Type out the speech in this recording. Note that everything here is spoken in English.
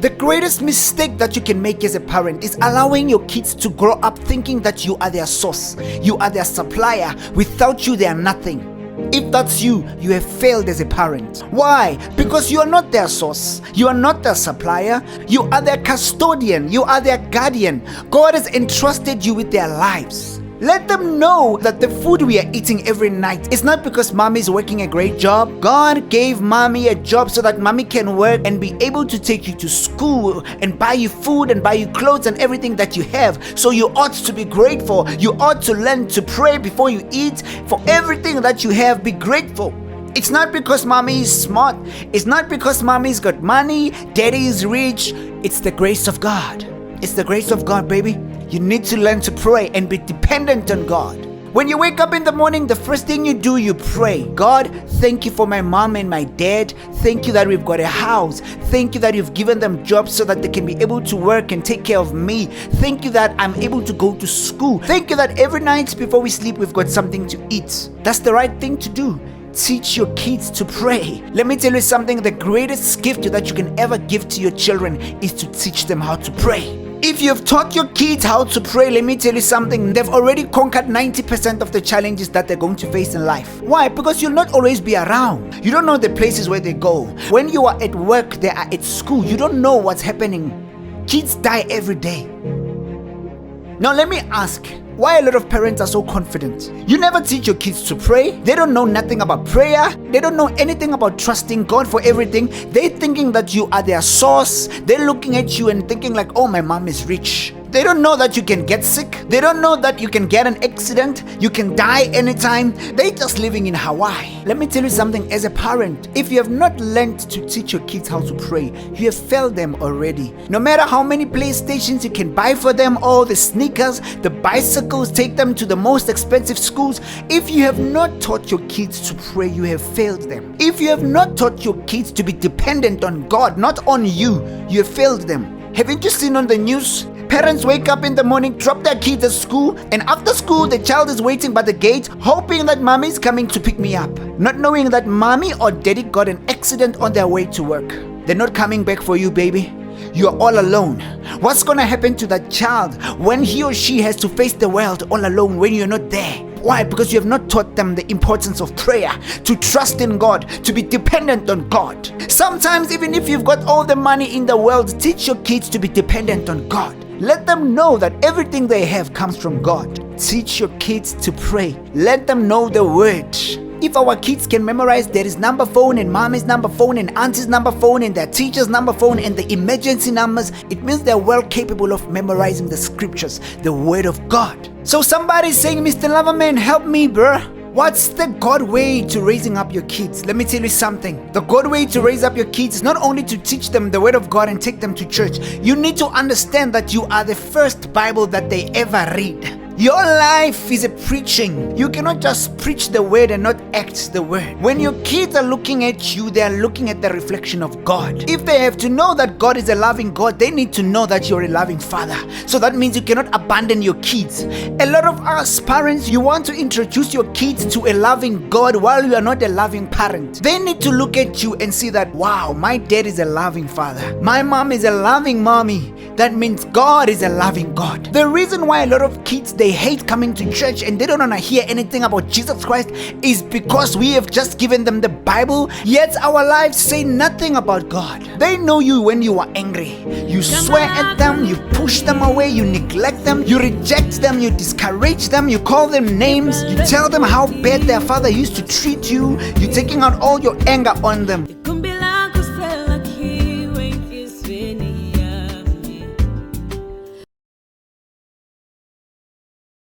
The greatest mistake that you can make as a parent is allowing your kids to grow up thinking that you are their source, you are their supplier. Without you, they are nothing. If that's you, you have failed as a parent. Why? Because you are not their source. You are not their supplier. You are their custodian. You are their guardian. God has entrusted you with their lives. Let them know that the food we are eating every night is not because mommy is working a great job. God gave mommy a job so that mommy can work and be able to take you to school and buy you food and buy you clothes and everything that you have. So you ought to be grateful. You ought to learn to pray before you eat. For everything that you have, be grateful. It's not because mommy is smart. It's not because mommy's got money, daddy is rich. It's the grace of God. It's the grace of God, baby. You need to learn to pray and be dependent on God. When you wake up in the morning, the first thing you do, you pray. God, thank you for my mom and my dad. Thank you that we've got a house. Thank you that you've given them jobs so that they can be able to work and take care of me. Thank you that I'm able to go to school. Thank you that every night before we sleep, we've got something to eat. That's the right thing to do. Teach your kids to pray. Let me tell you something, the greatest gift that you can ever give to your children is to teach them how to pray. If you've taught your kids how to pray, let me tell you something, they've already conquered 90% of the challenges that they're going to face in life. Why? Because you'll not always be around. You don't know the places where they go. When you are at work, they are at school. You don't know what's happening. Kids die every day. Now let me ask, why a lot of parents are so confident? You never teach your kids to pray. They don't know nothing about prayer. They don't know anything about trusting God for everything. They're thinking that you are their source. They're looking at you and thinking like, oh, my mom is rich. They don't know that you can get sick. They don't know that you can get an accident. You can die anytime. They're just living in Hawaii. Let me tell you something, as a parent, if you have not learned to teach your kids how to pray, you have failed them already. No matter how many PlayStations you can buy for them, all the sneakers, the bicycles, take them to the most expensive schools, if you have not taught your kids to pray, you have failed them. If you have not taught your kids to be dependent on God, not on you, you have failed them. Haven't you seen on the news? Parents wake up in the morning, drop their kids at school, and after school, the child is waiting by the gate, hoping that mommy is coming to pick me up, not knowing that mommy or daddy got an accident on their way to work. They're not coming back for you, baby. You're all alone. What's gonna happen to that child when he or she has to face the world all alone when you're not there? Why? Because you have not taught them the importance of prayer, to trust in God, to be dependent on God. Sometimes, even if you've got all the money in the world, teach your kids to be dependent on God. Let them know that everything they have comes from God. Teach your kids to pray. Let them know the word. If our kids can memorize daddy's number phone and mommy's number phone and auntie's number phone and their teacher's number phone and the emergency numbers, it means they're well capable of memorizing the scriptures, the word of God. So somebody's saying, Mr. Loverman, help me, bruh. What's the God way to raising up your kids? Let me tell you something. The God way to raise up your kids is not only to teach them the word of God and take them to church. You need to understand that you are the first Bible that they ever read. Your life is a preaching. You cannot just preach the word and not act the word. When your kids are looking at you, they are looking at the reflection of God. If they have to know that God is a loving God, they need to know that you're a loving father. So that means you cannot abandon your kids. A lot of us parents, you want to introduce your kids to a loving God while you are not a loving parent. They need to look at you and see that, wow, my dad is a loving father. My mom is a loving mommy. That means God is a loving God. The reason why a lot of kids, they hate coming to church and they don't want to hear anything about Jesus Christ is because we have just given them the Bible, yet our lives say nothing about God. They know you when you are angry. You swear at them, you push them away, you neglect them, you reject them, you discourage them, you call them names, you tell them how bad their father used to treat you, you're taking out all your anger on them.